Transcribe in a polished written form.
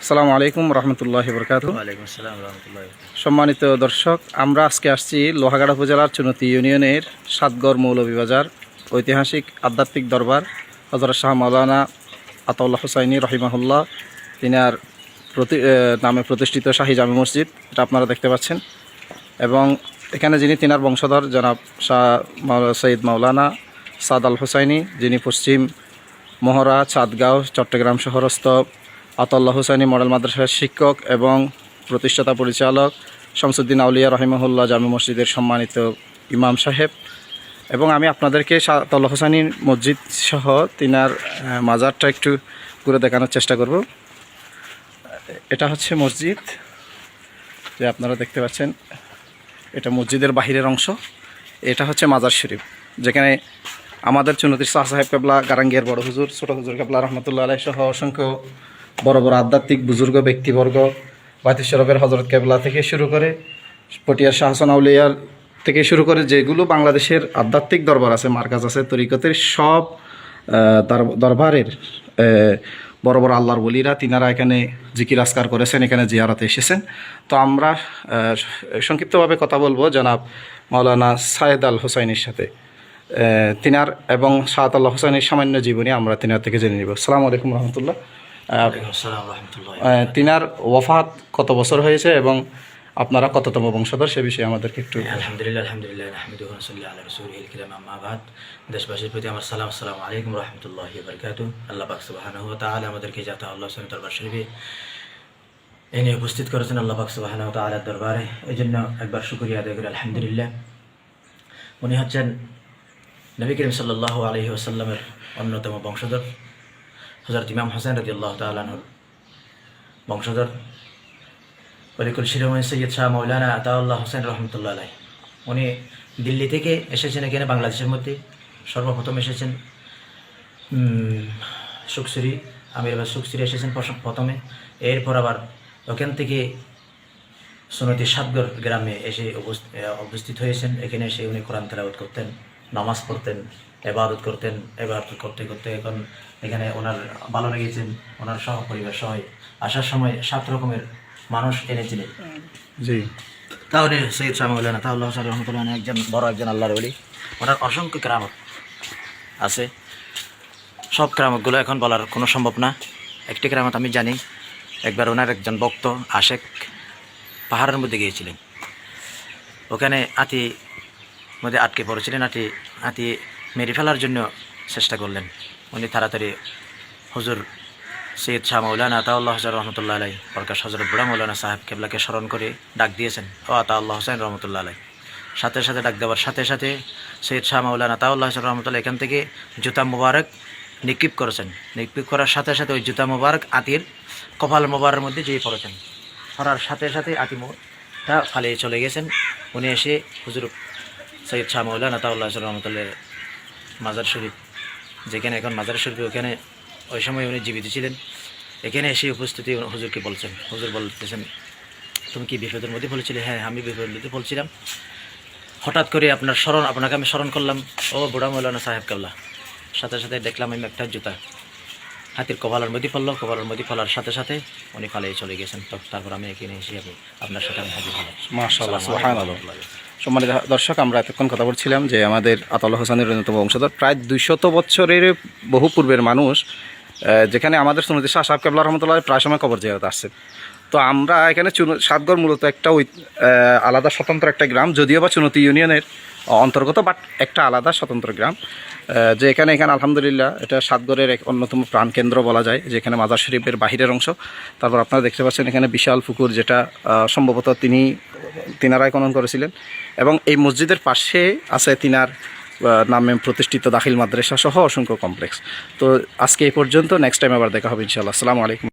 আসসালামু আলাইকুম রহমতুল্লাহি বরকাতুহু। ওয়ালাইকুম আসসালাম রহমতুল্লাহ। সম্মানিত দর্শক, আমরা আজকে আসছি লোহাগাড়া উপজেলার চুনতি ইউনিয়নের সাতগড় মৌলভীবাজার ঐতিহাসিক আধ্যাত্মিক দরবার হযরত শাহ মাওলানা আতাউল্লাহ হুসাইনি রহিমাহুল্লাহ তিনার নামে প্রতিষ্ঠিত শাহী জামে মসজিদ, এটা আপনারা দেখতে পাচ্ছেন। এবং এখানে যিনি তিনার বংশধর জনাব শাহ সৈয়দ মাওলানা সাদ আল হুসাইনি, যিনি পশ্চিম মহড়া, চাঁদগাঁও, চট্টগ্রাম শহরস্থ আতাউল্লাহ হুসাইনি মডেল মাদ্রাসার শিক্ষক এবং প্রতিষ্ঠাতা পরিচালক শামসুদ্দিন আউলিয়া রহিমাহুল্লাহ জামে মসজিদের সম্মানিত ইমাম সাহেব। এবং আমি আপনাদেরকে আতাউল্লাহ হুসাইনি মসজিদ সহ তিনার মাজারটা একটু ঘুরে দেখানোর চেষ্টা করব। এটা হচ্ছে মসজিদ, যে আপনারা দেখতে পাচ্ছেন, এটা মসজিদের বাহিরের অংশ। এটা হচ্ছে মাজার শরীফ, যেখানে আমাদের চুনতির শাহ সাহেব কেবলা, গারাঙ্গিয়ার বড় হুজুর, ছোটো হুজুর কেবলা রহমতুল্লাহ আলাইহি সহ অসংখ্য বড় বড় আধ্যাত্মিক বুজুর্গ ব্যক্তিবর্গ, বাতিল শরফের হজরত কেবলা থেকে শুরু করে পটিয়ার শাহ হাসান আউলিয়ার থেকে শুরু করে যেগুলো বাংলাদেশের আধ্যাত্মিক দরবার আছে, মার্কাজ আছে, তরিকতের সব দরবারের বড় বড় আল্লাহর ওলিরা তিনারা এখানে জিকির আসকার করেছেন, এখানে জিয়ারতে এসেছেন। তো আমরা সংক্ষিপ্তভাবে কথা বলবো জনাব মাওলানা সায়েদ আল হুসাইনির সাথে, তিনার এবং সাদ আল্লাহ হুসাইনির সামান্য জীবনী আমরা তিনার থেকে জেনে নিব। আসসালামু আলাইকুম রহমতুল্লাহ। তিনার ওয়াফাত কত বছর হয়েছে এবং আপনারা কততম বংশধর, সে বিষয়ে আমাদেরকে একটু। আলহামদুলিল্লাহ নাহমাদুহু ওয়া নুসাল্লি আলা রাসূলিহিল কারীম, আম্মা বাদ। দেশবাসীর প্রতি আমার সালাম, আসসালামু আলাইকুম রহমতুল্লাহি ওয়া বারাকাতুহু। আল্লাহ পাক সুবহানাহু ওয়া তাআলা আমাদেরকে যাতে আল্লাহ সুবহানাহু দরবার শরীফে এনে উপস্থিত করেছেন আল্লাহ পাক সুবহানাহু ওয়া তাআলার দরবারে, এই জন্য একবার শুকরিয়া আদায় করি আলহামদুলিল্লাহ। উনি হচ্ছেন নবী করিম সাল্লাল্লাহু আলাইহি ওয়াসাল্লামের অন্যতম বংশধর, হযরত ইমাম হোসেন রাদিয়াল্লাহু তাআলা আনহুর বংশধর, ওলিকুল শিরোমণি সৈয়দ শাহ মাওলানা আতাউল্লাহ হোসেন রহমতুল্লাহ আলাইহি। উনি দিল্লি থেকে এসেছেন এখানে বাংলাদেশের মধ্যে, সর্বপ্রথম এসেছেন সুকসুরি, আমিরাবাদ সুকসুরি এসেছেন প্রথমে। এরপর আবার ওখান থেকে সুনতি সাতগড় গ্রামে এসে উপস্থিত হয়েছেন। এখানে এসে উনি কোরআন তেলাওয়াত করতেন, নামাজ পড়তেন, ইবাদত করতেন। ইবাদত করতে করতে এখন এখানে ওনার ভালো লেগেছেন, ওনার সহ পরিবার সহ আসার সময় 7 রকমের মানুষ এনেছিলেন। জি, তাহলে সৈয়দ শাহ মাওলানা আতাউল্লাহ হোসেন রহমতুল্লাহ একজন বড় একজন আল্লাহর ওলি। ওনার অসংখ্য কেরামত আছে, সব কেরামতগুলো এখন বলার কোনো সম্ভব না। একটি কেরামত আমি জানি, একবার ওনার একজন ভক্ত আশেক পাহাড়ের মধ্যে গিয়েছিলেন, ওখানে মধ্যে আটকে পড়েছিলেন। হাতি মেরে ফেলার জন্য চেষ্টা করলেন। উনি তাড়াতাড়ি হুজুর সৈয়দ শাহ মাওলানা আতাউল্লাহ হোসেন রহমতুল্লাহ আলাই, প্রকাশ হজরত বুড়া মৌলানা সাহেব কেবলাকে স্মরণ করে ডাক দিয়েছেন, ও আতাউল্লাহ হোসেন রহমতুল্লাহ আলাই। সাথে সাথে ডাক দেওয়ার সাথে সাথে সৈয়দ শাহ মাওলানা আতাউল্লাহ হোসেন রহমতুল্লাহ এখান থেকে জুতা মুবারক নিক্ষেপ করেছেন। নিক্ষেপ করার সাথে সাথে ওই জুতা মুবারক আতির কপাল মুবারকের মধ্যে যেয়ে পড়েছেন। পড়ার সাথে সাথে আতিমটা ফালিয়ে চলে গেছেন। উনি এসে হুজুর সৈয়দ শাহ মাওলানা আতাউল্লাহ হোসেন রহমতুল্লাহ মাজার শরীফ, যেখানে এখন মাজার শরীফ, ওখানে ওই সময় উনি জীবিত ছিলেন, এখানে এসে উপস্থিতি হুজুরকে বলছেন। হুজুর বলতেছেন, তুমি কি বিপদের মধ্যে বলেছিলে? হ্যাঁ, আমি বিপদের মধ্যে বলছিলাম। হঠাৎ করে আপনাকে আমি স্মরণ করলাম, ও বুড়া মৌলানা সাহেব কেবলা। সাথে সাথে দেখলাম আমি একটা জুতা হাতির কপালের মধ্যে পড়লো। কপালের মধ্যে পড়ার সাথে সাথে উনি পালিয়ে চলে গেছেন। তারপর আমি এখানে এসে আপনার সাথে আমি হাজির হলাম। মাশাআল্লাহ, সুবহানাল্লাহ। সম্মানিত দর্শক, আমরা এতক্ষণ কথা বলছিলাম যে আমাদের আতাউল্লাহ হোসেনের অন্যতম বংশধর, প্রায় 200 বছরের বহু পূর্বের মানুষ, যেখানে আমাদের সুন্নতি শাহ সাহেব কেবলা রহমতুল্লাহ প্রায় সময় কবর জিয়ারত আসছে। তো আমরা এখানে সাতগড় মূলত একটা আলাদা স্বতন্ত্র একটা গ্রাম, যদিও বা চুনতি ইউনিয়নের অন্তর্গত, বাট একটা আলাদা স্বতন্ত্র গ্রাম, যে এখানে আলহামদুলিল্লাহ এটা সাতগড়ের এক অন্যতম প্রাণকেন্দ্র বলা যায়, যেখানে মাজার শরীফের বাহিরের অংশ। তারপর আপনারা দেখতে পাচ্ছেন এখানে বিশাল পুকুর, যেটা সম্ভবত তিনারাই খনন করেছিলেন। এবং এই মসজিদের পাশে আছে তিনার নামে প্রতিষ্ঠিত দাখিল মাদ্রাসা সহ অসংখ্য কমপ্লেক্স। তো আজকে এই পর্যন্ত, নেক্সট টাইম আবার দেখা হবে ইনশাআল্লাহ। আসসালামু আলাইকুম।